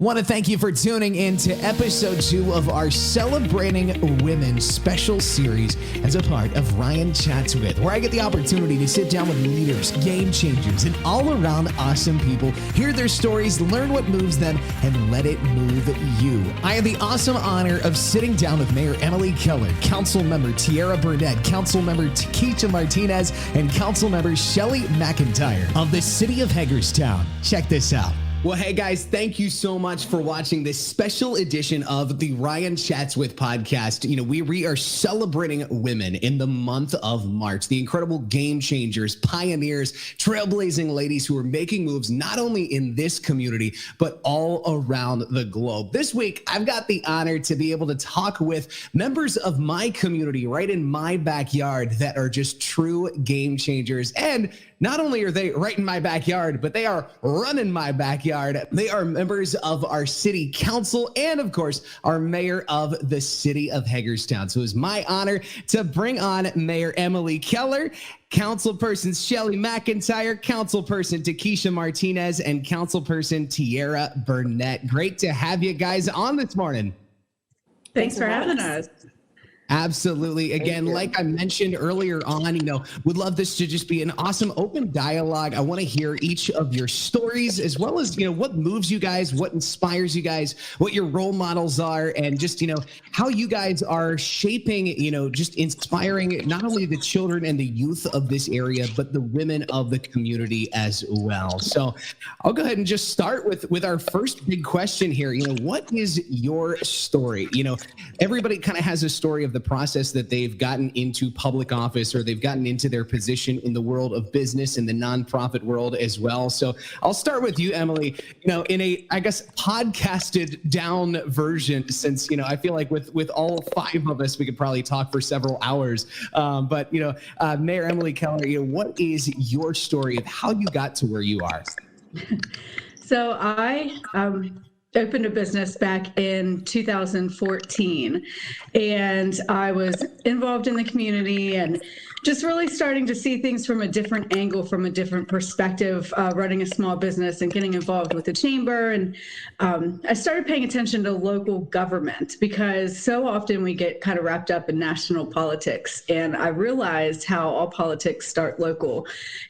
Want to thank you for tuning in to episode 2 of our Celebrating Women special series as a part of Ryan Chats With, where I get the opportunity to sit down with leaders, game changers, and all around awesome people, hear their stories, learn what moves them, and let it move you. I have the awesome honor of sitting down with Mayor Emily Keller, Councilmember Tiara Burnett, Councilmember Tekesha Martinez, and Councilmember Shelley McIntire of the city of Hagerstown. Check this out. Well, hey guys, thank you so much for watching this special edition of the Ryan Chats With podcast. We are celebrating women in the month of March, the incredible game changers, pioneers, trailblazing ladies who are making moves not only in this community, but all around the globe. This week, I've got the honor to be able to talk with members of my community right in my backyard that are just true game changers. And not only are they right in my backyard, but they are running my backyard. They are members of our city council and, of course, our mayor of the city of Hagerstown. So it's my honor to bring on Mayor Emily Keller, Councilperson Shelley McIntire, Councilperson Takisha Martinez, and Councilperson Tiara Burnett. Great to have you guys on this morning. Thanks for having us. Absolutely. Again, like I mentioned earlier on, would love this to just be an awesome open dialogue. I want to hear each of your stories as well as, what moves you guys, what inspires you guys, what your role models are, and just, how you guys are shaping, just inspiring not only the children and the youth of this area, but the women of the community as well. So I'll go ahead and just start with our first big question here. What is your story? Everybody kind of has a story of the process that they've gotten into public office or they've gotten into their position in the world of business and the nonprofit world as well. So I'll start with you, Emily, in a, I guess, podcasted down version, since, I feel like with all 5 of us, we could probably talk for several hours. But Mayor Emily Keller, what is your story of how you got to where you are? So I opened a business back in 2014, and I was involved in the community and just really starting to see things from a different angle, from a different perspective, running a small business and getting involved with the chamber. And I started paying attention to local government because so often we get kind of wrapped up in national politics. And I realized how all politics start local.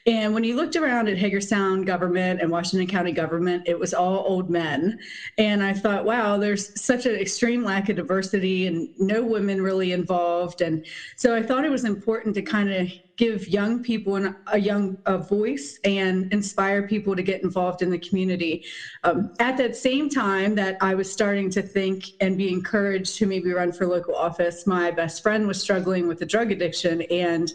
And when you looked around at Hagerstown government and Washington County government, it was all old men. And I thought, wow, there's such an extreme lack of diversity and no women really involved. And so I thought it was important to kind of give young people a voice and inspire people to get involved in the community. At that same time that I was starting to think and be encouraged to maybe run for local office, my best friend was struggling with a drug addiction. And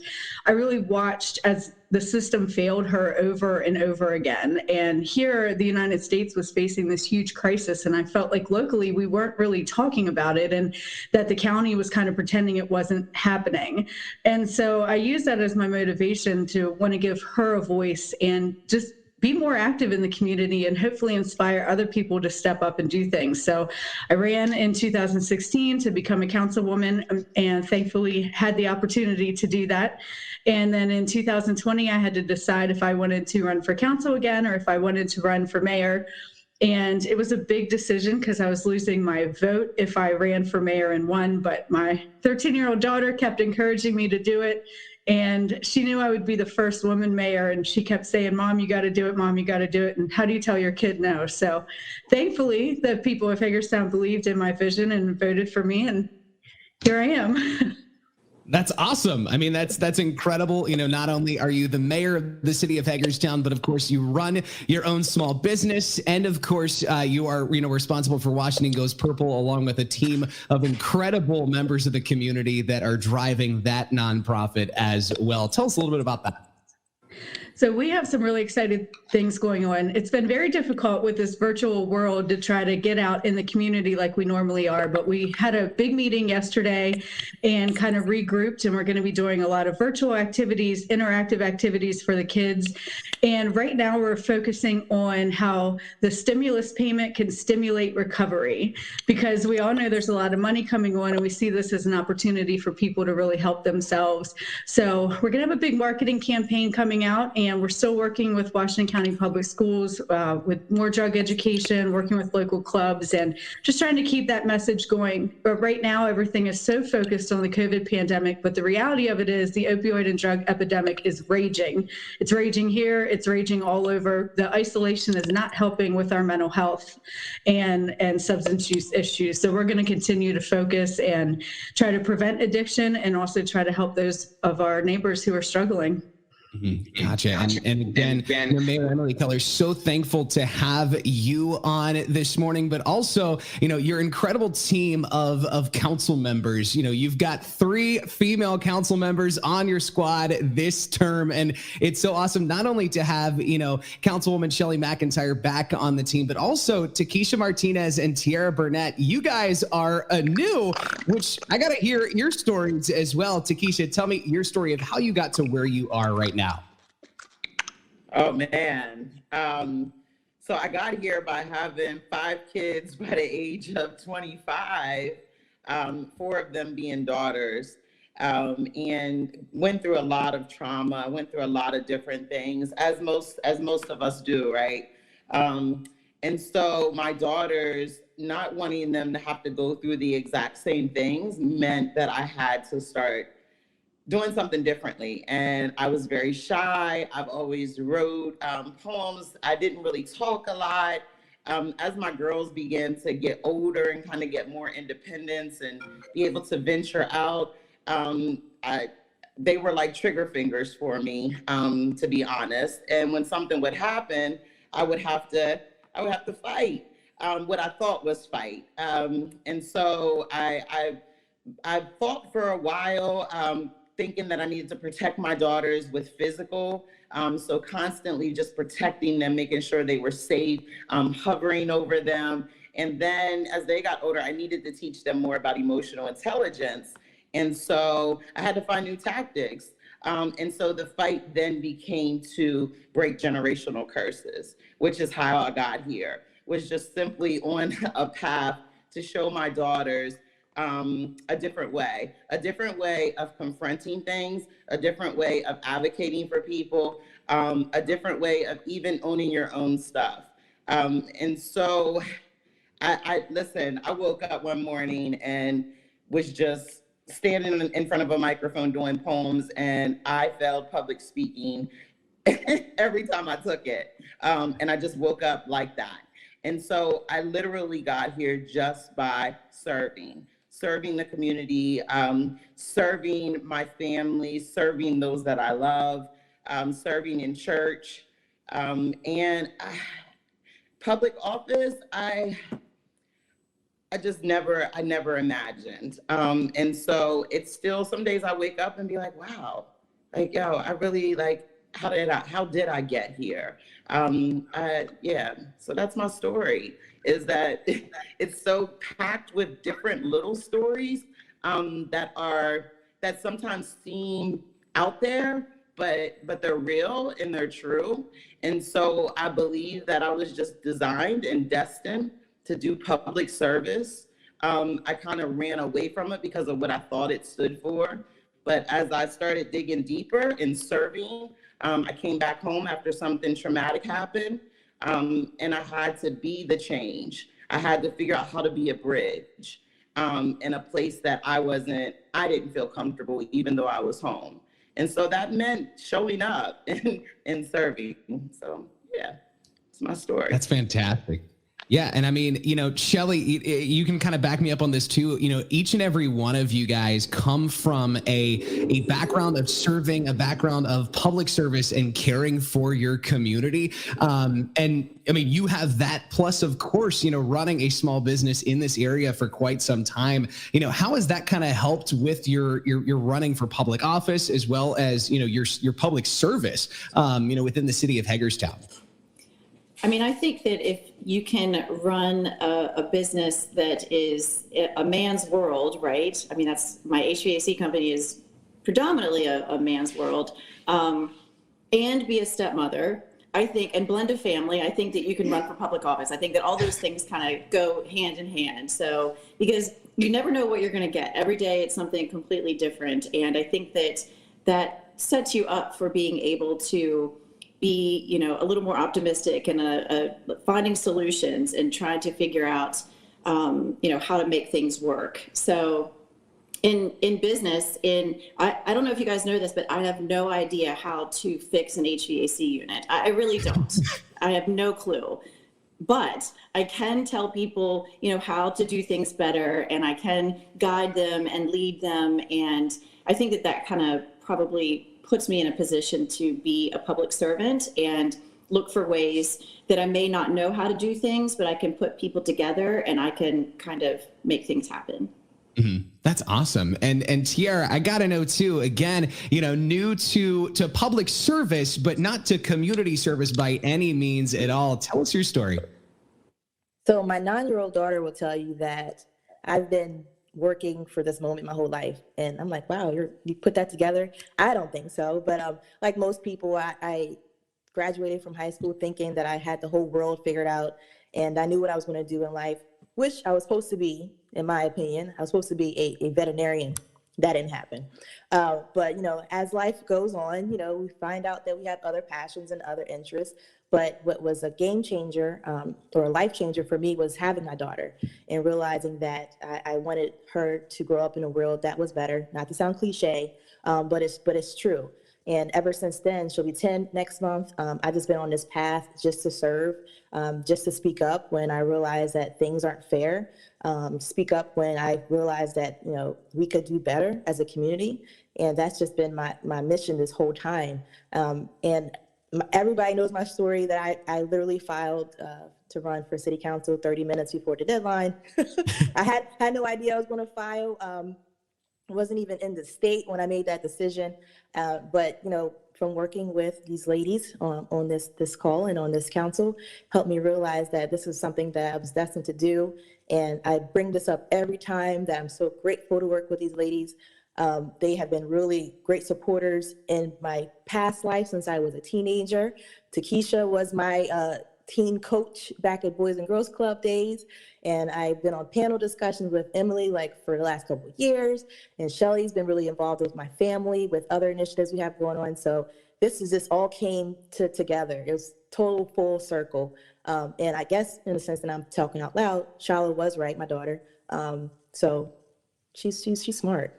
I really watched as the system failed her over and over again. And here, the United States was facing this huge crisis. And I felt like locally, we weren't really talking about it and that the county was kind of pretending it wasn't happening. And so I used that as my motivation to want to give her a voice and just be more active in the community and hopefully inspire other people to step up and do things. So I ran in 2016 to become a councilwoman and thankfully had the opportunity to do that. And then in 2020, I had to decide if I wanted to run for council again or if I wanted to run for mayor. And it was a big decision because I was losing my vote if I ran for mayor and won, but my 13-year-old daughter kept encouraging me to do it. And she knew I would be the first woman mayor. And she kept saying, Mom, you got to do it. Mom, you got to do it. And how do you tell your kid no? So thankfully, the people of Hagerstown believed in my vision and voted for me. And here I am. That's awesome. I mean, that's incredible. Not only are you the mayor of the city of Hagerstown, but of course you run your own small business. And of course, you are, responsible for Washington Goes Purple, along with a team of incredible members of the community that are driving that nonprofit as well. Tell us a little bit about that. So we have some really exciting things going on. It's been very difficult with this virtual world to try to get out in the community like we normally are, but we had a big meeting yesterday and kind of regrouped, and we're going to be doing a lot of virtual activities, interactive activities for the kids. And right now we're focusing on how the stimulus payment can stimulate recovery, because we all know there's a lot of money coming on and we see this as an opportunity for people to really help themselves. So we're going to have a big marketing campaign coming out, and we're still working with Washington County Public Schools with more drug education, working with local clubs, and just trying to keep that message going. But right now, everything is so focused on the COVID pandemic, but the reality of it is the opioid and drug epidemic is raging. It's raging here, it's raging all over. The isolation is not helping with our mental health and substance use issues. So we're going to continue to focus and try to prevent addiction and also try to help those of our neighbors who are struggling. Gotcha. And again, Mayor Emily Keller, so thankful to have you on this morning, but also, your incredible team of council members. You've got 3 female council members on your squad this term, and it's so awesome not only to have, Councilwoman Shelley McIntire back on the team, but also Tekesha Martinez and Tiara Burnett. You guys are new, which I got to hear your stories as well. Takisha, tell me your story of how you got to where you are right now. Oh, man. So I got here by having 5 kids by the age of 25, 4 of them being daughters, and went through a lot of trauma, went through a lot of different things, as most of us do, right? And so my daughters, not wanting them to have to go through the exact same things meant that I had to start doing something differently. And I was very shy. I've always wrote poems. I didn't really talk a lot. As my girls began to get older and kind of get more independence and be able to venture out, they were like trigger fingers for me, to be honest. And when something would happen, I would have to fight what I thought was fight. And so I fought for a while, thinking that I needed to protect my daughters with physical. So constantly just protecting them, making sure they were safe, hovering over them. And then as they got older, I needed to teach them more about emotional intelligence. And so I had to find new tactics. And so the fight then became to break generational curses, which is how I got here, was just simply on a path to show my daughters a different way of confronting things, a different way of advocating for people, a different way of even owning your own stuff. And so I woke up one morning and was just standing in front of a microphone doing poems, and I failed public speaking every time I took it. And I just woke up like that. And so I literally got here just by serving the community, serving my family, serving those that I love, serving in church, and public office, I never imagined. And so it's still, some days I wake up and be like, wow, like, yo, I really how did I get here? Yeah, so that's my story, is that it's so packed with different little stories that sometimes seem out there, but they're real and they're true. And so I believe that I was just designed and destined to do public service. I kind of ran away from it because of what I thought it stood for. But as I started digging deeper in serving, I came back home after something traumatic happened, and I had to be the change. I had to figure out how to be a bridge in a place that I didn't feel comfortable, even though I was home. And so that meant showing up and serving. So yeah, it's my story. That's fantastic. Yeah. And I mean, Shelley, you can kind of back me up on this too. Each and every one of you guys come from a background of serving, a background of public service and caring for your community. And I mean, you have that plus, of course, running a small business in this area for quite some time. How has that kind of helped with your running for public office, as well as, your public service, within the city of Hagerstown? I mean, I think that if you can run a business that is a man's world, right? I mean, that's my HVAC company is predominantly a man's world, and be a stepmother, I think, and blend a family. I think that you can run for public office. I think that all those things kind of go hand in hand. So, because you never know what you're going to get. Every day it's something completely different. And I think that sets you up for being able to be, a little more optimistic and finding solutions and trying to figure out, how to make things work. So in business, I don't know if you guys know this, but I have no idea how to fix an HVAC unit. I really don't. I have no clue. But I can tell people, how to do things better, and I can guide them and lead them. And I think that kind of probably puts me in a position to be a public servant and look for ways that I may not know how to do things, but I can put people together and I can kind of make things happen. Mm-hmm. That's awesome. And Tiara, I got to know too, again, new to public service, but not to community service by any means at all. Tell us your story. So my 9-year-old daughter will tell you that I've been working for this moment my whole life. And I'm like, wow, you put that together? I don't think so. But like most people, I graduated from high school thinking that I had the whole world figured out and I knew what I was going to do in life, which I was supposed to be, in my opinion. I was supposed to be a veterinarian. That didn't happen. But, as life goes on, we find out that we have other passions and other interests. But what was a game changer or a life changer for me was having my daughter and realizing that I wanted her to grow up in a world that was better. Not to sound cliche, but it's true. And ever since then, she'll be 10 next month. I've just been on this path just to serve, just to speak up when I realize that things aren't fair, speak up when I realize that, we could do better as a community. And that's just been my mission this whole time. Everybody knows my story that I literally filed to run for city council 30 minutes before the deadline. I had no idea I was going to file. Wasn't even in the state when I made that decision. But, from working with these ladies on this call and on this council, helped me realize that this is something that I was destined to do. And I bring this up every time that I'm so grateful to work with these ladies. They have been really great supporters in my past life since I was a teenager. Takisha was my teen coach back at Boys and Girls Club days. And I've been on panel discussions with Emily for the last couple of years. And Shelley's been really involved with my family, with other initiatives we have going on. So this all came together. It was total full circle. And I guess in the sense that I'm talking out loud, Shala was right, my daughter. So she's smart.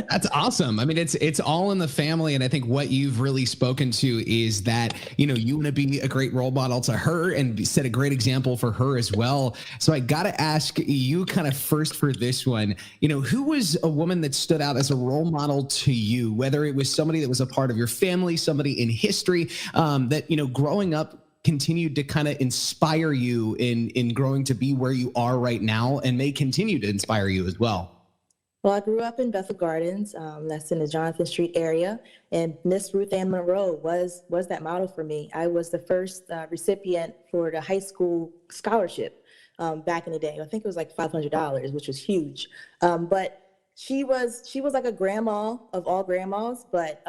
That's awesome. I mean, it's all in the family. And I think what you've really spoken to is that, you want to be a great role model to her and set a great example for her as well. So I got to ask you kind of first for this one, who was a woman that stood out as a role model to you, whether it was somebody that was a part of your family, somebody in history that, growing up continued to kind of inspire you in growing to be where you are right now and may continue to inspire you as well? Well, I grew up in Bethel Gardens, that's in the Jonathan Street area, and Miss Ruth Ann Monroe was that model for me. I was the first recipient for the high school scholarship back in the day. I think it was like $500, which was huge. But she was like a grandma of all grandmas, but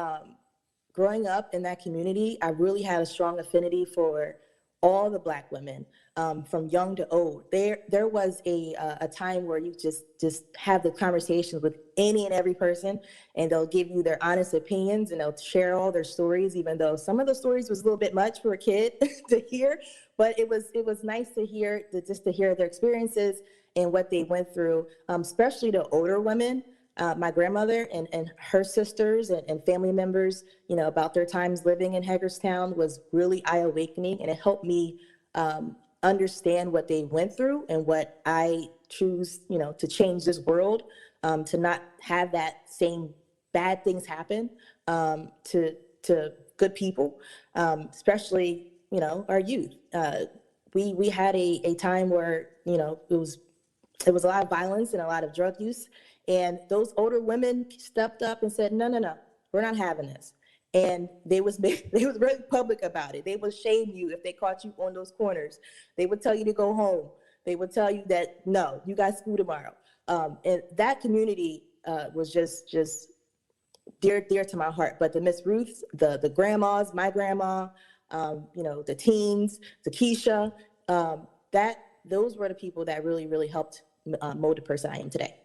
growing up in that community, I really had a strong affinity for all the Black women, from young to old. There was a time where you just have the conversations with any and every person, and they'll give you their honest opinions, and they'll share all their stories, even though some of the stories was a little bit much for a kid to hear. But it was nice to hear, just to hear their experiences and what they went through, especially the older women. My grandmother and her sisters and family members, about their times living in Hagerstown was really eye-awakening, and it helped me understand what they went through and what I choose, to change this world, to not have that same bad things happen to good people, especially, our youth. We had a time where, it was a lot of violence and a lot of drug use. And those older women stepped up and said, no, we're not having this. And they was very public about it. They would shame you if they caught you on those corners. They would tell you to go home. They would tell you that, no, you got school tomorrow. And that community was just dear to my heart. But the Miss Ruths, the grandmas, my grandma, the teens, Takisha, those were the people that really, really helped mold the person I am today.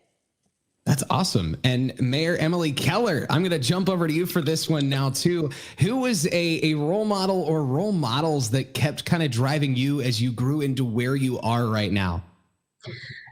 That's awesome. And Mayor Emily Keller, I'm going to jump over to you for this one now too. Who was a role model or role models that kept kind of driving you as you grew into where you are right now?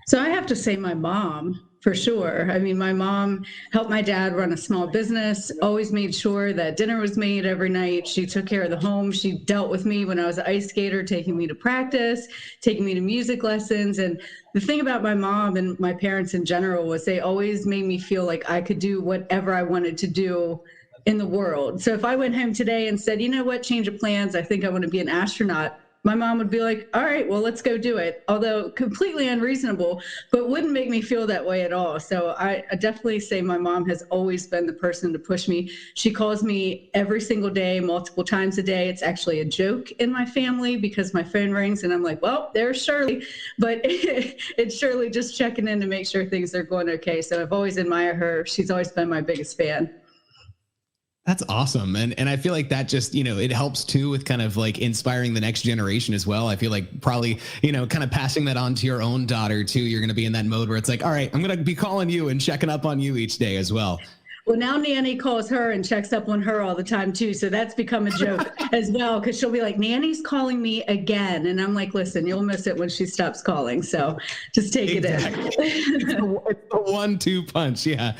So I have to say my mom, for sure. I mean, my mom helped my dad run a small business, always made sure that dinner was made every night. She took care of the home. She dealt with me when I was an ice skater, taking me to practice, taking me to music lessons. And the thing about my mom and my parents in general was they always made me feel like I could do whatever I wanted to do in the world. So if I went home today and said, you know what, change of plans, I think I want to be an astronaut, my mom would be like, all right, well, let's go do it. Although completely unreasonable, but wouldn't make me feel that way at all. So I definitely say my mom has always been the person to push me. She calls me every single day, multiple times a day. It's actually a joke in my family because my phone rings and I'm like, well, there's Shirley. But it's Shirley just checking in to make sure things are going okay. So I've always admired her. She's always been my biggest fan. That's awesome. And I feel like that just, it helps too with kind of like inspiring the next generation as well. I feel like probably, kind of passing that on to your own daughter too. You're going to be in that mode where it's like, all right, I'm going to be calling you and checking up on you each day as well. Well, now Nanny calls her and checks up on her all the time too. So that's become a joke as well, because she'll be like, Nanny's calling me again. And I'm like, listen, you'll miss it when she stops calling. So just take it in. It's a 1-2 punch. Yeah.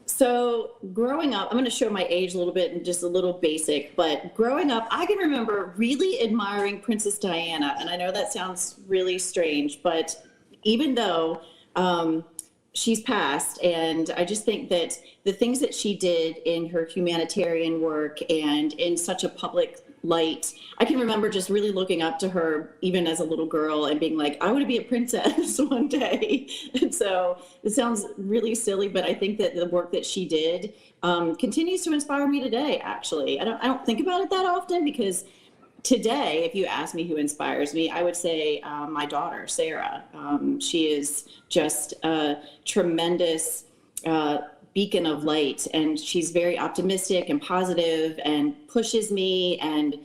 So growing up, I'm going to show my age a little bit and just a little basic, but growing up, I can remember really admiring Princess Diana. And I know that sounds really strange, but even though she's passed, and I just think that the things that she did in her humanitarian work and in such a public light, I can remember just really looking up to her even as a little girl and being like, I want to be a princess one day. And so it sounds really silly, but I think that the work that she did continues to inspire me today. Actually, I don't think about it that often, because today, if you ask me who inspires me, I would say my daughter, Sarah. She is just a tremendous beacon of light, and she's very optimistic and positive and pushes me. And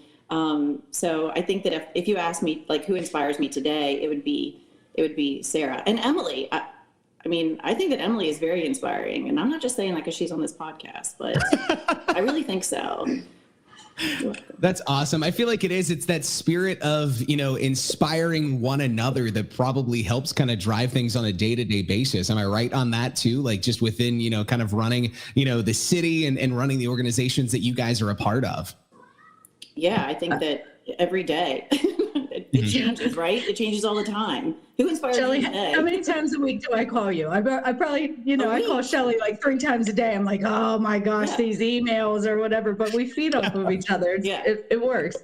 so I think that if you ask me like who inspires me today, it would be Sarah. And Emily. I mean, I think that Emily is very inspiring, and I'm not just saying that because she's on this podcast, but I really think so. That's awesome. I feel like it's that spirit of, inspiring one another that probably helps kind of drive things on a day-to-day basis. Am I right on that too? Like just within, kind of running, the city and running the organizations that you guys are a part of. Yeah, I think that every day it changes, right? It changes all the time. Who inspires Shelley, you today? how many times a week do I call you? I probably, I call Shelley like 3 times a day. I'm like, oh my gosh, these emails or whatever, but we feed off of each other. It works.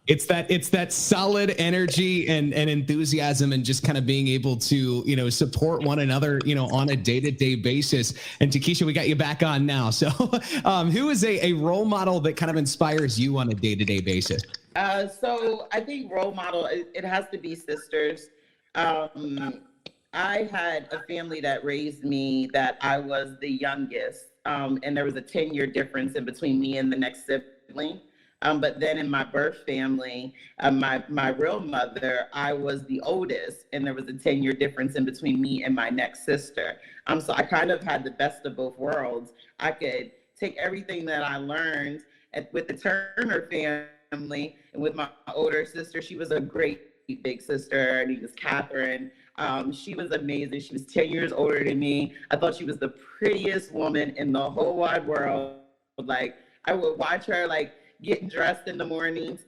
It's that solid energy and enthusiasm and just kind of being able to, support one another, on a day-to-day basis. And Takisha, we got you back on now. So who is a role model that kind of inspires you on a day-to-day basis? So I think role model, it has to be sisters. I had a family that raised me that I was the youngest, and there was a 10-year difference in between me and the next sibling. But then in my birth family, my real mother, I was the oldest, and there was a 10-year difference in between me and my next sister. So I kind of had the best of both worlds. I could take everything that I learned with the Turner family and with my older sister. She was a great big sister. Her name was Catherine. She was amazing. She was 10 years older than me. I thought she was the prettiest woman in the whole wide world. Like, I would watch her, like, getting dressed in the mornings,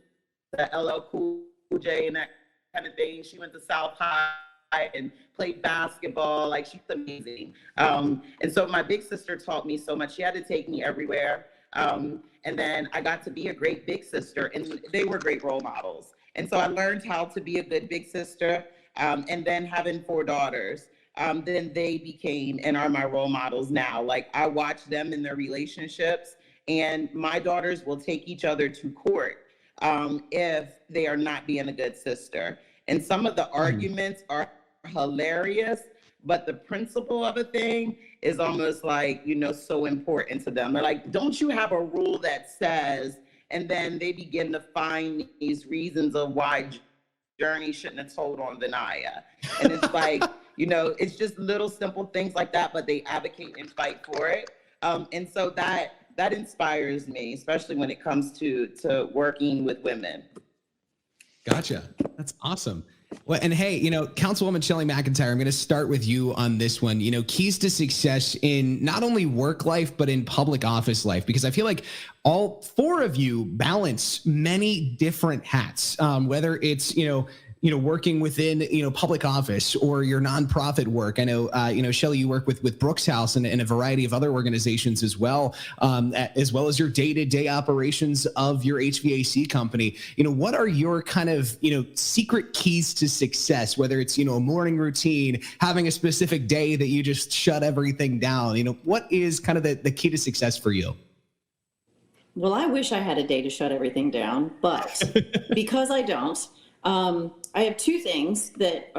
the LL Cool J and that kind of thing. She went to South High and played basketball. Like, she's amazing. And so my big sister taught me so much. She had to take me everywhere. And then I got to be a great big sister, and they were great role models. And so I learned how to be a good big sister. And then having 4 daughters, then they became and are my role models now. Like, I watch them in their relationships, and my daughters will take each other to court if they are not being a good sister. And some of the arguments are hilarious, but the principle of a thing is almost like, so important to them. They're like, don't you have a rule that says, and then they begin to find these reasons of why journey shouldn't have told on Venaya. And it's like, you know, it's just little simple things like that, but they advocate and fight for it. And so that inspires me, especially when it comes to working with women. Gotcha. That's awesome. Well, and hey, you know, Councilwoman Shelley McIntire, I'm going to start with you on this one. You know, keys to success in not only work life, but in public office life, because I feel like all four of you balance many different hats, whether it's, working within, public office or your nonprofit work. I know, Shelley, you work with Brooks House and a variety of other organizations as well as your day-to-day operations of your HVAC company. You know, what are your kind of, secret keys to success, whether it's, a morning routine, having a specific day that you just shut everything down? You know, what is kind of the key to success for you? Well, I wish I had a day to shut everything down, but because I don't, I have two things that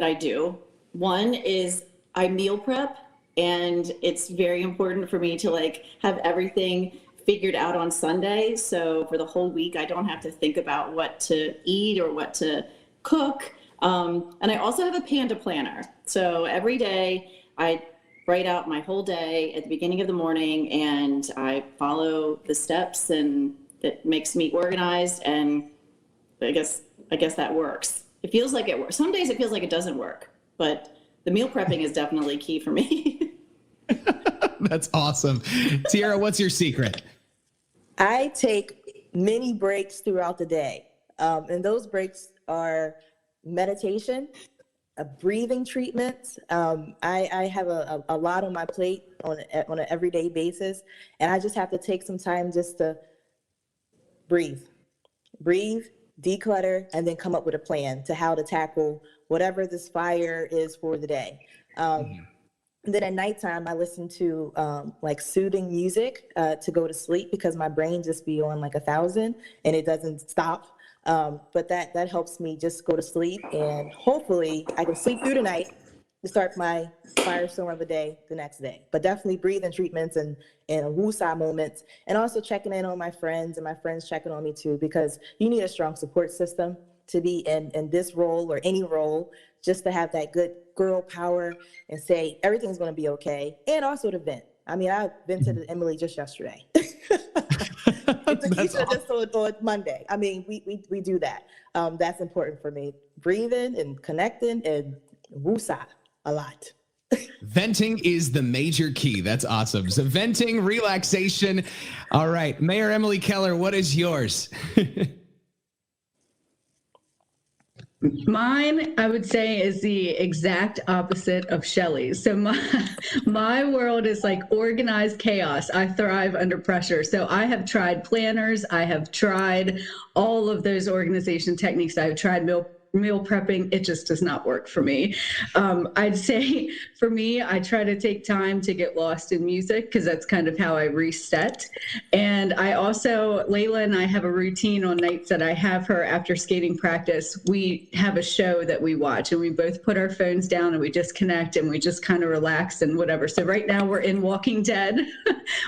I do. One is I meal prep, and it's very important for me to have everything figured out on Sunday. So for the whole week, I don't have to think about what to eat or what to cook. And I also have a Panda planner. So every day I write out my whole day at the beginning of the morning, and I follow the steps, and it makes me organized. And I guess that works. It feels like it works. Some days it feels like it doesn't work, but the meal prepping is definitely key for me. That's awesome. Tiara, what's your secret? I take mini breaks throughout the day. And those breaks are meditation, breathing treatments. I have a lot on my plate on an everyday basis, and I just have to take some time just to breathe, declutter, and then come up with a plan to how to tackle whatever this fire is for the day. And then at nighttime, I listen to soothing music to go to sleep, because my brain just be on 1,000 and it doesn't stop. But that helps me just go to sleep, and hopefully I can sleep through the night to start my firestorm of the day the next day. But definitely breathing treatments and woosah moments, and also checking in on my friends, and my friends checking on me too, because you need a strong support system to be in this role or any role, just to have that good girl power and say everything's going to be okay, and also to vent. I mean, I vented to Emily just yesterday. Takisha just on Monday. I mean, we do that. That's important for me. Breathing and connecting and woosah a lot. Venting is the major key. That's awesome. So venting, relaxation. All right. Mayor Emily Keller, what is yours? Mine, I would say, is the exact opposite of Shelley's. So my world is organized chaos. I thrive under pressure. So I have tried planners. I have tried all of those organization techniques. I have tried meal prepping. It just does not work for me. I'd say for me, I try to take time to get lost in music, because that's kind of how I reset. And I also, Layla and I have a routine on nights that I have her after skating practice. We have a show that we watch, and we both put our phones down and we just connect and we just kind of relax and whatever. So right now we're in Walking Dead.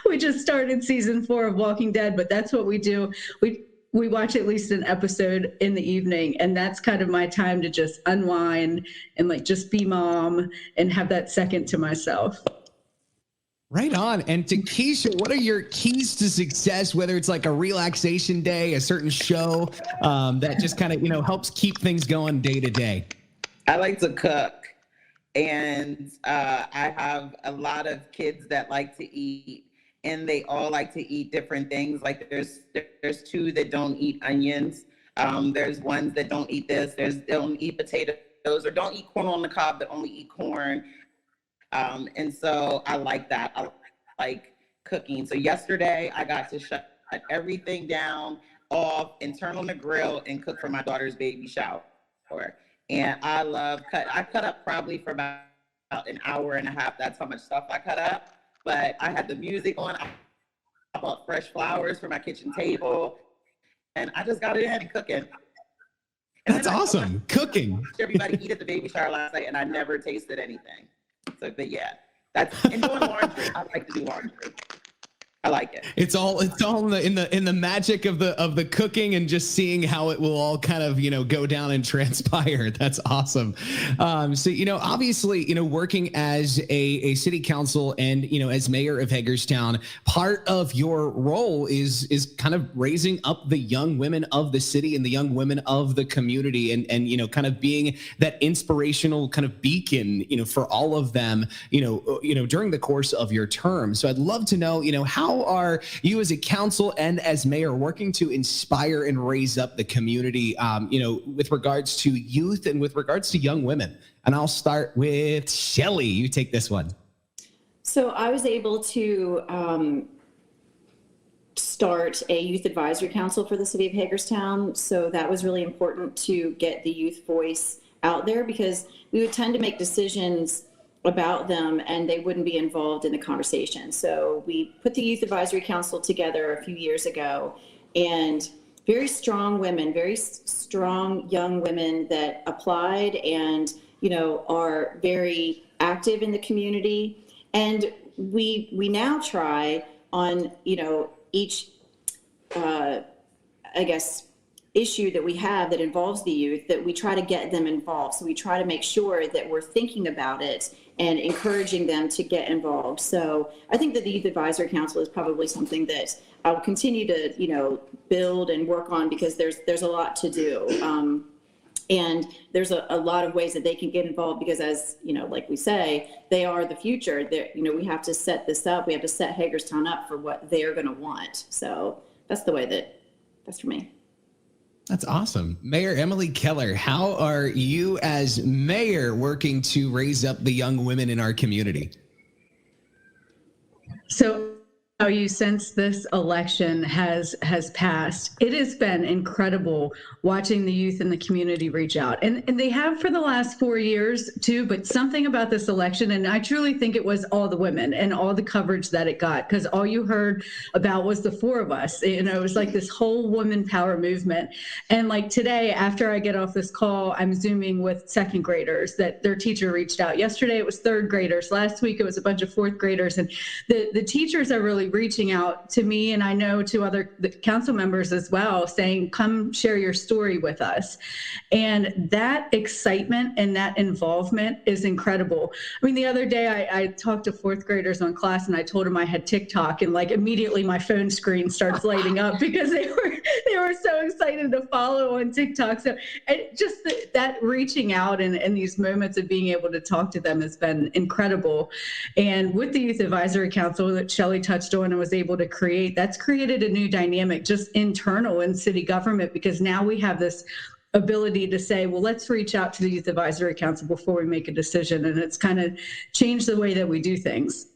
We just started season 4 of Walking Dead, but that's what we do. We watch at least an episode in the evening, and that's kind of my time to just unwind and just be mom and have that second to myself. Right on. And Takisha, what are your keys to success, whether it's a relaxation day, a certain show that just kind of, helps keep things going day to day? I like to cook, and I have a lot of kids that like to eat, and they all like to eat different things. There's 2 that don't eat onions. There's ones that don't eat this. They don't eat potatoes, or don't eat corn on the cob, that only eat corn. And so I like that. I like cooking. So yesterday I got to shut everything down, off, and turn on the grill and cook for my daughter's baby shower. And I cut up probably for about an hour and a half. That's how much stuff I cut up. But I had the music on. I bought fresh flowers for my kitchen table, and I just got it in cooking. And that's awesome. Cooking. Everybody eat at the baby shower last night, and I never tasted anything. So, but yeah, and doing laundry. I like to do laundry. I like it. It's all in the magic of the cooking and just seeing how it will all kind of, go down and transpire. That's awesome. So, obviously, working as a city council and, as mayor of Hagerstown, part of your role is kind of raising up the young women of the city and the young women of the community and kind of being that inspirational kind of beacon, for all of them, during the course of your term. So I'd love to know, how are you as a council and as mayor working to inspire and raise up the community, with regards to youth and with regards to young women? And I'll start with Shelley. You take this one. So I was able to start a youth advisory council for the city of Hagerstown. So that was really important to get the youth voice out there, because we would tend to make decisions about them and they wouldn't be involved in the conversation. So we put the Youth Advisory Council together a few years ago, and very strong women, very strong young women that applied and, are very active in the community. And we now try on, each, issue that we have that involves the youth, that we try to get them involved. So we try to make sure that we're thinking about it and encouraging them to get involved. So I think that the Youth Advisory Council is probably something that I'll continue to, build and work on, because there's a lot to do. And there's a lot of ways that they can get involved, because as, like we say, they are the future. We have to set this up. We have to set Hagerstown up for what they're going to want. So that's for me. That's awesome. Mayor Emily Keller, how are you as mayor working to raise up the young women in our community? So how you since this election has passed, it has been incredible watching the youth in the community reach out. And they have for the last 4 years too, but something about this election, and I truly think it was all the women and all the coverage that it got, because all you heard about was the four of us. It was like this whole woman power movement. And like today, after I get off this call, I'm Zooming with second graders that their teacher reached out. Yesterday, it was third graders. Last week, it was a bunch of fourth graders. And the teachers are really reaching out to me, and I know to other council members as well, saying, come share your story with us. And that excitement and that involvement is incredible. I mean, the other day I talked to fourth graders on class, and I told them I had TikTok, and like immediately my phone screen starts lighting up because they were so excited to follow on TikTok. So just that reaching out and these moments of being able to talk to them has been incredible. And with the Youth Advisory Council that Shelley touched on and was able to create, that's created a new dynamic just internal in city government, because now we have this ability to say, well, let's reach out to the Youth Advisory Council before we make a decision. And it's kind of changed the way that we do things.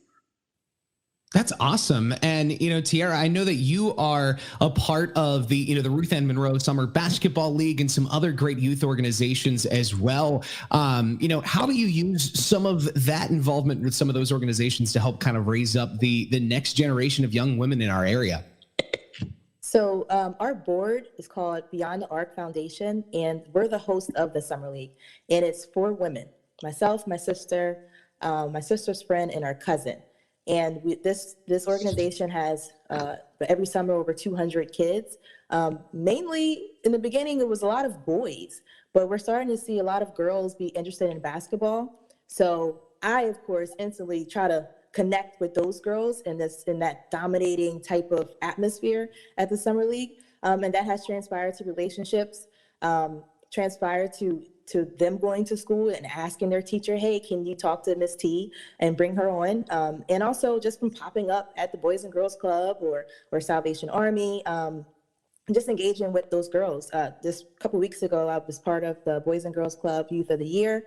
That's awesome. And, Tiara, I know that you are a part of the, the Ruth Ann Monroe Summer Basketball League and some other great youth organizations as well. How do you use some of that involvement with some of those organizations to help kind of raise up the next generation of young women in our area? So our board is called Beyond the Arc Foundation, and we're the host of the Summer League. And it's for women, myself, my sister, my sister's friend, and our cousin. And this organization has every summer over 200 kids. Mainly in the beginning, it was a lot of boys, but we're starting to see a lot of girls be interested in basketball. So I, of course, instantly try to connect with those girls in that dominating type of atmosphere at the Summer League. And that has transpired to relationships, transpired to them going to school and asking their teacher, hey, can you talk to Miss T and bring her on? And also just from popping up at the Boys and Girls Club or Salvation Army, just engaging with those girls. This couple weeks ago, I was part of the Boys and Girls Club Youth of the Year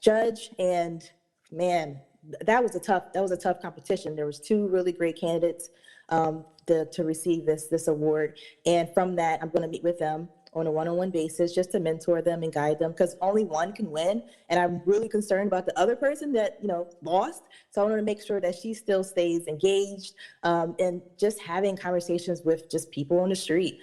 judge, and man, that was a tough competition. There was 2 really great candidates to receive this award. And from that, I'm going to meet with them on a one-on-one basis just to mentor them and guide them, because only one can win. And I'm really concerned about the other person that, lost. So I want to make sure that she still stays engaged and just having conversations with just people on the street.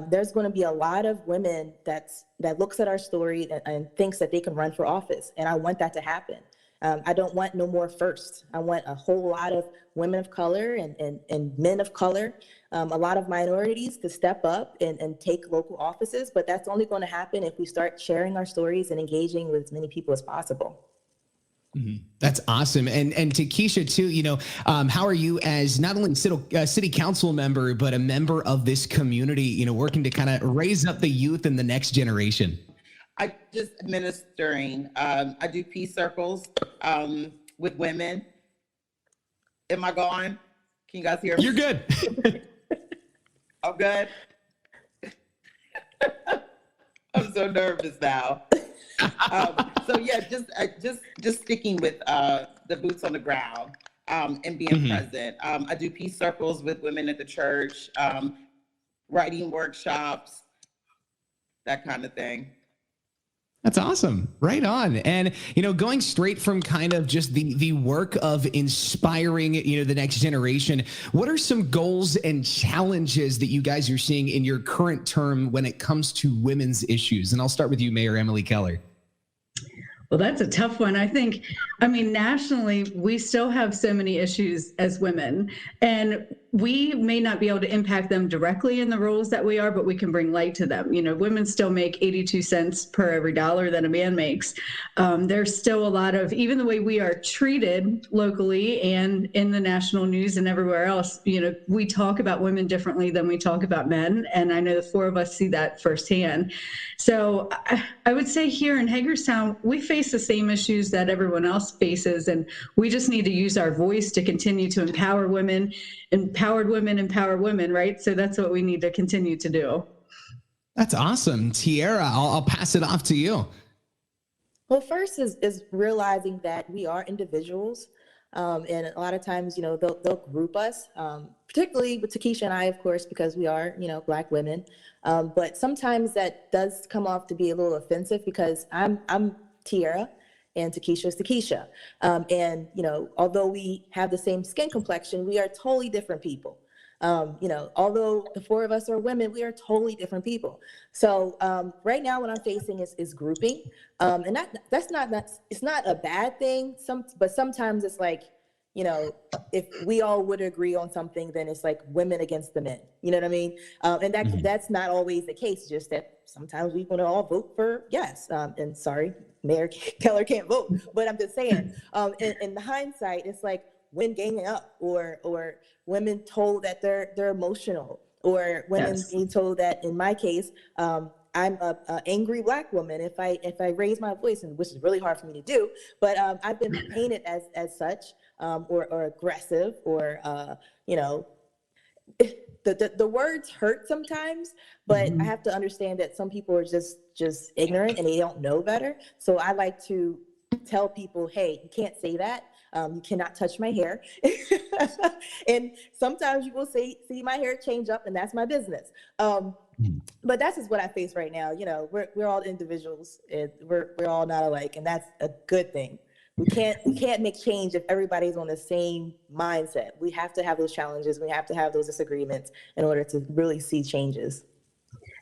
There's going to be a lot of women that looks at our story and thinks that they can run for office. And I want that to happen. I don't want no more first. I want a whole lot of women of color and men of color, a lot of minorities to step up and take local offices. But that's only going to happen if we start sharing our stories and engaging with as many people as possible. Mm-hmm. That's awesome. And Takisha too, how are you as not only city council member, but a member of this community, working to kind of raise up the youth and the next generation? I just administering. I do peace circles with women. Am I gone? Can you guys hear me? You're good. I'm good. I'm so nervous now. So yeah, just sticking with the boots on the ground and being present. I do peace circles with women at the church, writing workshops, that kind of thing. That's awesome. Right on. And, going straight from kind of just the work of inspiring, the next generation, what are some goals and challenges that you guys are seeing in your current term when it comes to women's issues? And I'll start with you, Mayor Emily Keller. Well, that's a tough one. Nationally, we still have so many issues as women, and we may not be able to impact them directly in the roles that we are, but we can bring light to them. Women still make 82 cents per every dollar that a man makes. There's still a lot of, even the way we are treated locally and in the national news and everywhere else, we talk about women differently than we talk about men. And I know the four of us see that firsthand. So I would say here in Hagerstown, we face the same issues that everyone else faces, and we just need to use our voice to continue to empower women. Empowered women empower women, right? So that's what we need to continue to do. That's awesome. Tiara, I'll pass it off to you. Well, first is realizing that we are individuals. And a lot of times, they'll group us, particularly with Takisha and I, of course, because we are, Black women. But sometimes that does come off to be a little offensive because I'm Tiara and Takisha is Takisha. And, although we have the same skin complexion, we are totally different people. Although the four of us are women, we are totally different people. So right now what I'm facing is grouping. And it's not a bad thing. But sometimes it's like, if we all would agree on something, then it's like women against the men. You know what I mean? And that's not always the case, just that sometimes we want to all vote for yes. And sorry, Mayor Keller can't vote, but I'm just saying, in the hindsight, it's like women ganging up or women told that they're emotional, or women being told that, in my case, I'm a angry Black woman if I raise my voice, and which is really hard for me to do, but I've been painted as such, or aggressive, or the words hurt sometimes, but I have to understand that some people are just ignorant and they don't know better. So I like to tell people, hey, you can't say that. You cannot touch my hair. And sometimes you will see my hair change up, and that's my business. But that's just what I face right now. We're all individuals, and we're all not alike, and that's a good thing. We can't make change if everybody's on the same mindset. We have to have those challenges. We have to have those disagreements in order to really see changes.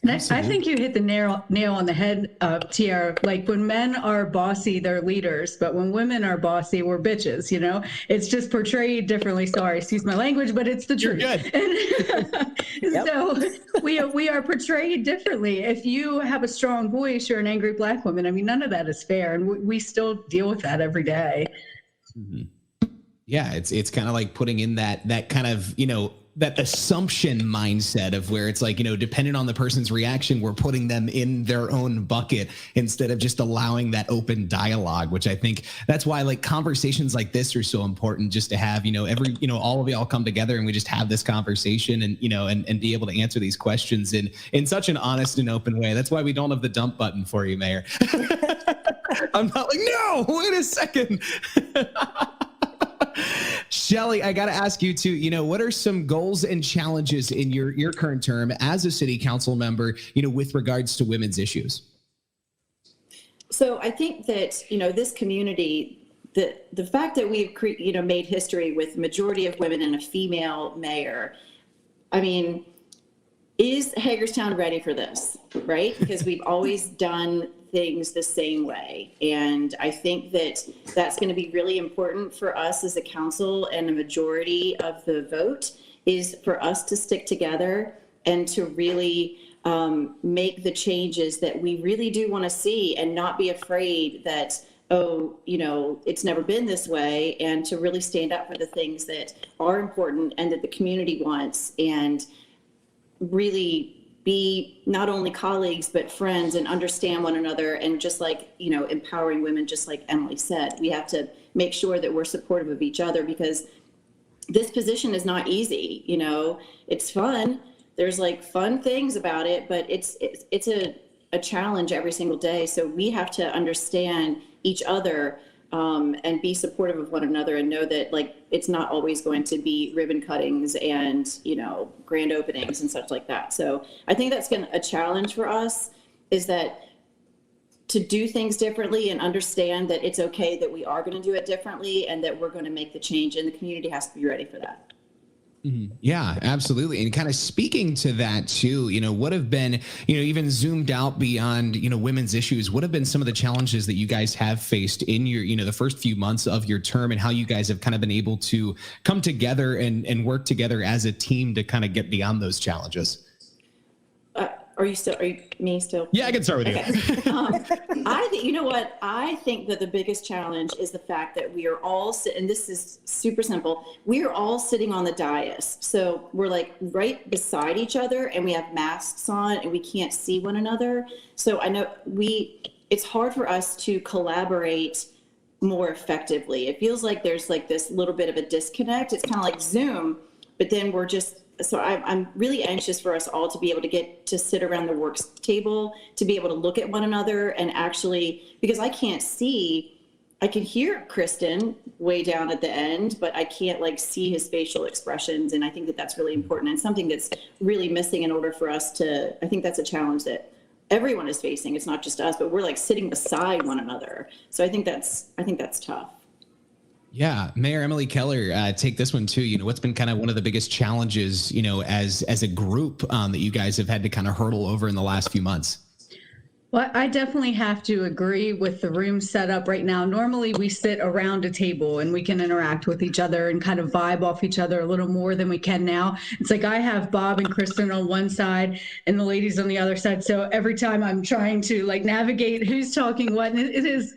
And I think you hit the nail on the head, Tiara. Like, when men are bossy, they're leaders, but when women are bossy, we're bitches. It's just portrayed differently. Sorry, excuse my language, but it's the truth. Yep. So we are portrayed differently. If you have a strong voice, you're an angry Black woman. None of that is fair, and we still deal with that every day. Mm-hmm. Yeah, it's kind of like putting in that kind of that assumption mindset of where it's like, depending on the person's reaction, we're putting them in their own bucket instead of just allowing that open dialogue, which I think that's why like conversations like this are so important, just to have, all of y'all come together and we just have this conversation and, and be able to answer these questions in such an honest and open way. That's why we don't have the dump button for you, Mayor. I'm not like, no, wait a second. Shelley, I got to ask you too, what are some goals and challenges in your current term as a city council member, with regards to women's issues? So I think that, this community, the fact that we've, made history with majority of women and a female mayor, is Hagerstown ready for this, right? Because we've always done things the same way. And I think that that's going to be really important for us as a council, and a majority of the vote is for us to stick together and to really make the changes that we really do want to see, and not be afraid that, oh, it's never been this way, and to really stand up for the things that are important and that the community wants, and really be not only colleagues but friends, and understand one another, and just like, empowering women, just like Emily said, we have to make sure that we're supportive of each other, because this position is not easy. It's fun. There's like fun things about it, but it's a challenge every single day. So we have to understand each other, and be supportive of one another, and know that like it's not always going to be ribbon cuttings and grand openings and such like that. So I think that's a challenge for us, is that to do things differently and understand that it's okay that we are going to do it differently, and that we're going to make the change, and the community has to be ready for that. Mm-hmm. Yeah, absolutely. And kind of speaking to that too, what have been, even zoomed out beyond, women's issues, what have been some of the challenges that you guys have faced in your, the first few months of your term, and how you guys have kind of been able to come together and work together as a team to kind of get beyond those challenges? Are you me still? Yeah, I can start with you. I think that the biggest challenge is the fact that we are all and this is super simple. We are all sitting on the dais. So we're like right beside each other, and we have masks on, and we can't see one another. So I know it's hard for us to collaborate more effectively. It feels like there's like this little bit of a disconnect. It's kind of like Zoom, but then so I'm really anxious for us all to be able to get to sit around the work table, to be able to look at one another, and actually, because I can hear Kristen way down at the end, but I can't like see his facial expressions. And I think that that's really important, and something that's really missing in order for us I think that's a challenge that everyone is facing. It's not just us, but we're like sitting beside one another. So I think that's tough. Yeah, Mayor Emily Keller, take this one too. What's been kind of one of the biggest challenges, as a group that you guys have had to kind of hurdle over in the last few months? Well, I definitely have to agree with the room setup right now. Normally we sit around a table and we can interact with each other and kind of vibe off each other a little more than we can now. It's like I have Bob and Kristen on one side and the ladies on the other side. So every time I'm trying to like navigate who's talking what, and it is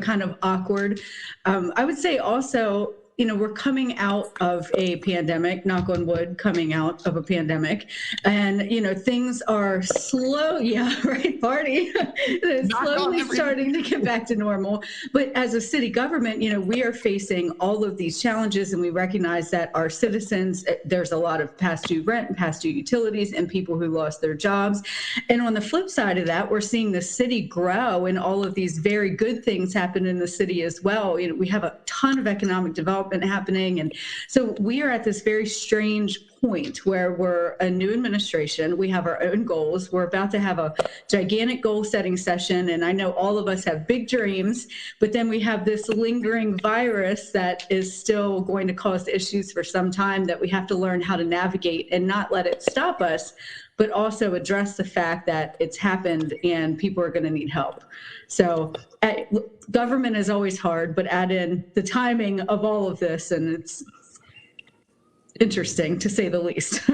kind of awkward. I would say also, we're coming out of a pandemic, knock on wood, coming out of a pandemic. And, things are slow. Yeah, right, party. It's slowly starting to get back to normal. But as a city government, we are facing all of these challenges, and we recognize that our citizens, there's a lot of past due rent and past due utilities and people who lost their jobs. And on the flip side of that, we're seeing the city grow, and all of these very good things happen in the city as well. We have a ton of economic development happening. And so we are at this very strange point where we're a new administration. We have our own goals. We're about to have a gigantic goal setting session. And I know all of us have big dreams, but then we have this lingering virus that is still going to cause issues for some time that we have to learn how to navigate and not let it stop us, but also address the fact that it's happened and people are going to need help. So government is always hard, but add in the timing of all of this, and it's interesting to say the least.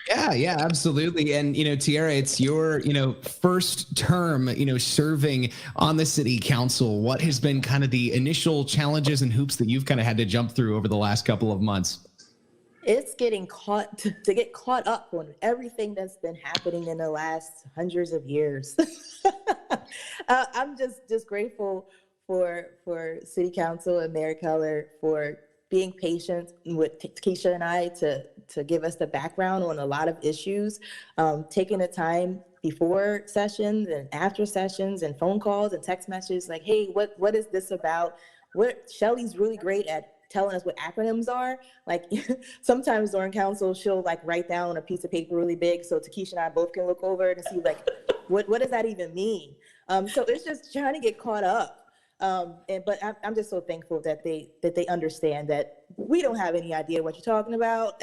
Yeah, absolutely. And, Tiara, it's your, first term, serving on the city council. What has been kind of the initial challenges and hoops that you've kind of had to jump through over the last couple of months? It's getting to get caught up on everything that's been happening in the last hundreds of years. I'm just grateful for City Council and Mayor Keller for being patient with Takisha and I to give us the background on a lot of issues, taking the time before sessions and after sessions and phone calls and text messages like, hey, what is this about? Shelley's really great at telling us what acronyms are. Like sometimes during council, she'll like write down on a piece of paper really big so Takisha and I both can look over it and see like, what does that even mean? So it's just trying to get caught up. But I'm just so thankful that they understand that we don't have any idea what you're talking about.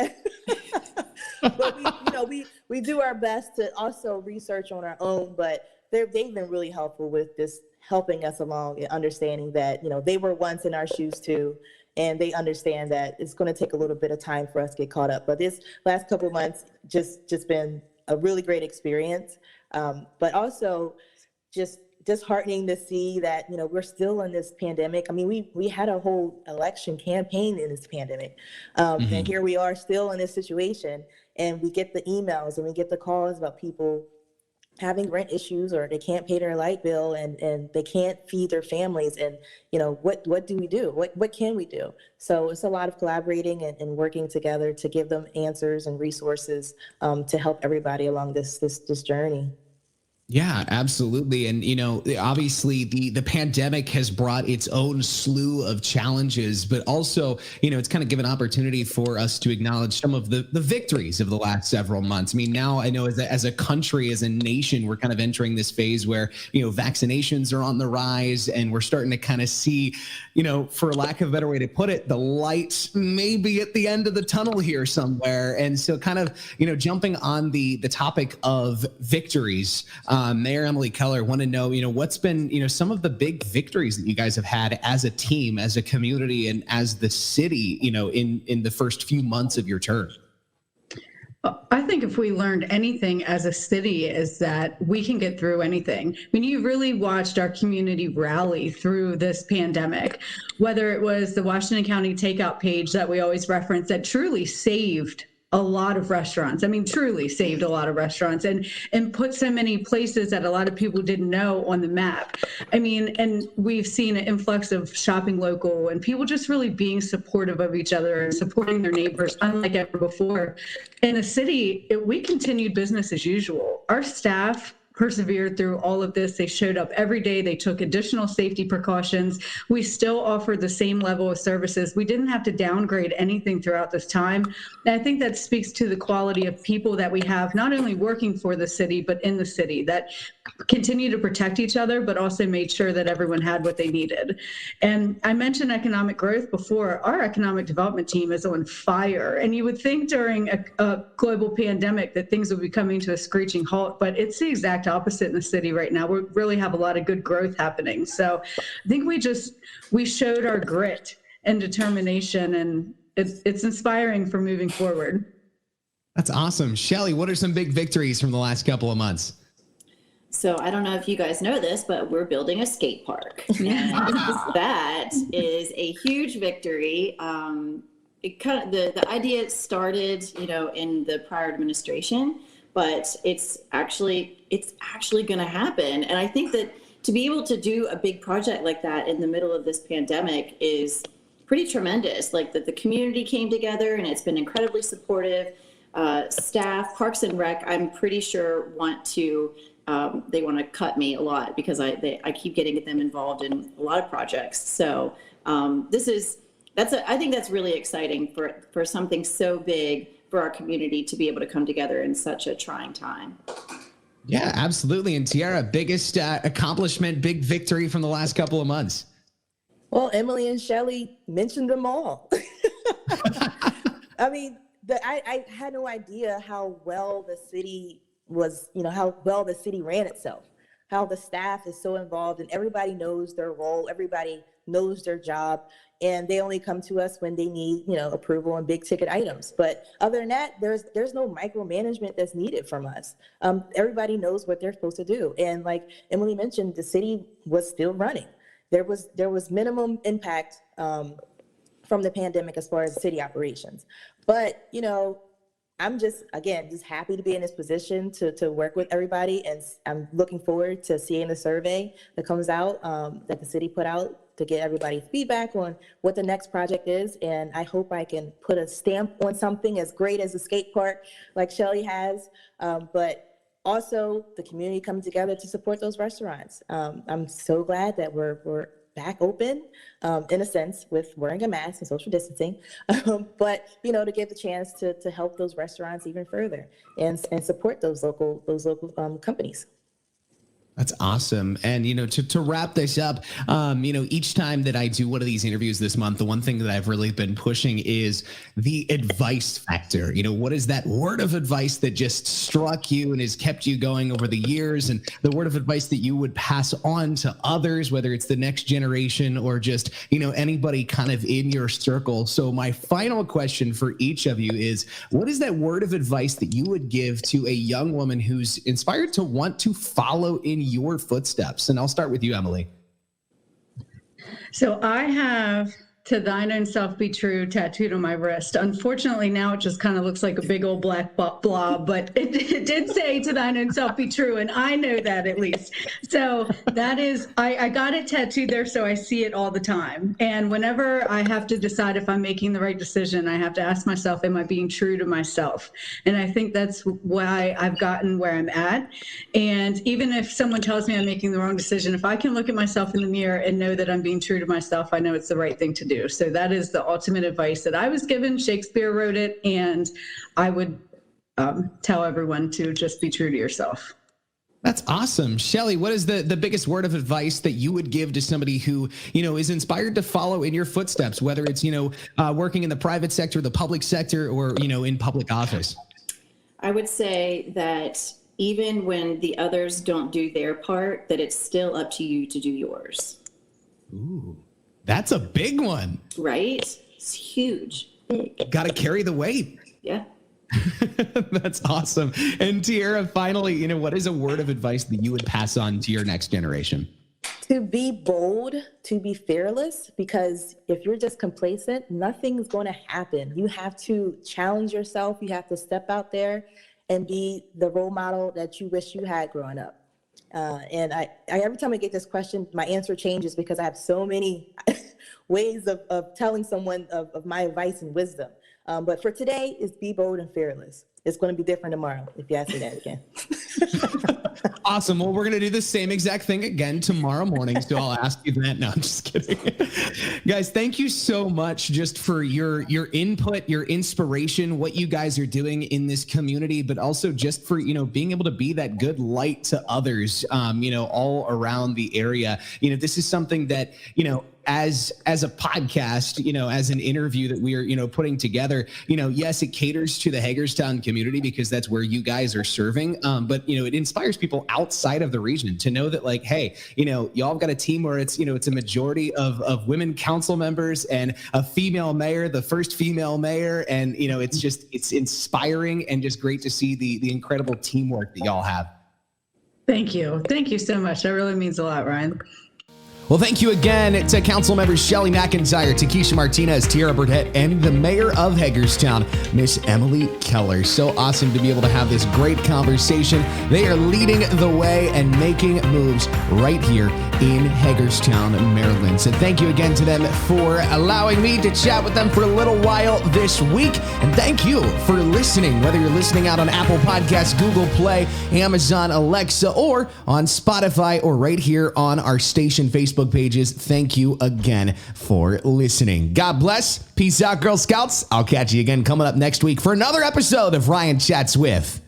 But we do our best to also research on our own, but they've been really helpful with this, helping us along and understanding that, they were once in our shoes too. And they understand that it's going to take a little bit of time for us to get caught up. But this last couple of months just been a really great experience. But also just disheartening to see that, we're still in this pandemic. I mean, we had a whole election campaign in this pandemic. And here we are still in this situation. And we get the emails and we get the calls about people having rent issues, or they can't pay their light bill and they can't feed their families. And, what do we do? What can we do? So it's a lot of collaborating and working together to give them answers and resources to help everybody along this journey. Yeah, absolutely. And, obviously the pandemic has brought its own slew of challenges, but also, it's kind of given opportunity for us to acknowledge some of the victories of the last several months. I mean, now I know as a country, as a nation, we're kind of entering this phase where, vaccinations are on the rise, and we're starting to kind of see, for lack of a better way to put it, the light maybe at the end of the tunnel here somewhere. And so kind of, jumping on the topic of victories, Mayor Emily Keller, want to know, what's been, some of the big victories that you guys have had as a team, as a community, and as the city, in the first few months of your term? I think if we learned anything as a city is that we can get through anything. I mean, you really watched our community rally through this pandemic, whether it was the Washington County takeout page that we always reference that truly saved a lot of restaurants. I mean, truly saved a lot of restaurants and put so many places that a lot of people didn't know on the map. I mean, and we've seen an influx of shopping local and people just really being supportive of each other and supporting their neighbors, unlike ever before. In the city, we continued business as usual. Our staff persevered through all of this. They showed up every day. They took additional safety precautions. We still offered the same level of services. We didn't have to downgrade anything throughout this time. And I think that speaks to the quality of people that we have, not only working for the city, but in the city, that continue to protect each other, but also made sure that everyone had what they needed. And I mentioned economic growth before. Our economic development team is on fire. And you would think during a global pandemic that things would be coming to a screeching halt, but it's the exact opposite in the city right now. We really have a lot of good growth happening. So I think we showed our grit and determination, and it's inspiring for moving forward. That's awesome. Shelley, what are some big victories from the last couple of months? So I don't know if you guys know this, but we're building a skate park. And that is a huge victory. It kind of, the idea started, in the prior administration, but it's actually going to happen. And I think that to be able to do a big project like that in the middle of this pandemic is pretty tremendous. Like that the community came together and it's been incredibly supportive. Staff, Parks and Rec, I'm pretty sure they want to cut me a lot because I keep getting them involved in a lot of projects. So I think that's really exciting for something so big for our community to be able to come together in such a trying time. Yeah, absolutely. And Tiara, biggest accomplishment, big victory from the last couple of months? Well, Emily and Shelley mentioned them all. I mean, I had no idea how well the city was, how well the city ran itself, how the staff is so involved and everybody knows their role, everybody knows their job, and they only come to us when they need, approval on big ticket items. But other than that, there's no micromanagement that's needed from us. Everybody knows what they're supposed to do. And like Emily mentioned, the city was still running. There was minimum impact from the pandemic as far as city operations. But, I'm just happy to be in this position to work with everybody. And I'm looking forward to seeing the survey that comes out, that the city put out, to get everybody's feedback on what the next project is. And I hope I can put a stamp on something as great as a skate park like Shelley has, but also the community coming together to support those restaurants. I'm so glad that we're back open, in a sense, with wearing a mask and social distancing, but to give the chance to help those restaurants even further and support those local companies. That's awesome. And, to wrap this up, each time that I do one of these interviews this month, the one thing that I've really been pushing is the advice factor. What is that word of advice that just struck you and has kept you going over the years, and the word of advice that you would pass on to others, whether it's the next generation or just, anybody kind of in your circle. So my final question for each of you is, what is that word of advice that you would give to a young woman who's inspired to want to follow in your footsteps? And I'll start with you, Emily. So I have "To thine own self be true" tattooed on my wrist. Unfortunately, now it just kind of looks like a big old black blob, but it did say "To thine own self be true," and I know that at least. So that is, I got it tattooed there so I see it all the time. And whenever I have to decide if I'm making the right decision, I have to ask myself, am I being true to myself? And I think that's why I've gotten where I'm at. And even if someone tells me I'm making the wrong decision, if I can look at myself in the mirror and know that I'm being true to myself, I know it's the right thing to do. So that is the ultimate advice that I was given. Shakespeare wrote it, and I would tell everyone to just be true to yourself. That's awesome. Shelley, what is the biggest word of advice that you would give to somebody who, is inspired to follow in your footsteps, whether it's, working in the private sector, the public sector, or, in public office? I would say that even when the others don't do their part, that it's still up to you to do yours. Ooh. That's a big one. Right? It's huge. Got to carry the weight. Yeah. That's awesome. And Tiara, finally, what is a word of advice that you would pass on to your next generation? To be bold, to be fearless, because if you're just complacent, nothing's going to happen. You have to challenge yourself. You have to step out there and be the role model that you wish you had growing up. And I every time I get this question, my answer changes because I have so many ways of telling someone of my advice and wisdom. But for today, is be bold and fearless. It's going to be different tomorrow if you ask me that again. Awesome. Well, we're going to do the same exact thing again tomorrow morning. So I'll ask you that. No, I'm just kidding. Guys, thank you so much just for your input, your inspiration, what you guys are doing in this community, but also just for, being able to be that good light to others, all around the area. This is something that, as a podcast, as an interview that we are, putting together, yes, it caters to the Hagerstown community because that's where you guys are serving. But, it inspires people outside of the region to know that, like, hey, y'all have got a team where it's, it's a majority of women council members and a female mayor, the first female mayor. And, it's inspiring and just great to see the incredible teamwork that y'all have. Thank you. Thank you so much. That really means a lot, Ryan. Well, thank you again to Councilmembers Shelley McIntire, Tekesha Martinez, Tiara Burnett, and the Mayor of Hagerstown, Miss Emily Keller. So awesome to be able to have this great conversation. They are leading the way and making moves right here in Hagerstown, Maryland. So thank you again to them for allowing me to chat with them for a little while this week. And thank you for listening, whether you're listening out on Apple Podcasts, Google Play, Amazon, Alexa, or on Spotify, or right here on our station Facebook pages. Thank you again for listening. God bless. Peace out, Girl Scouts. I'll catch you again coming up next week for another episode of Ryan Chats With.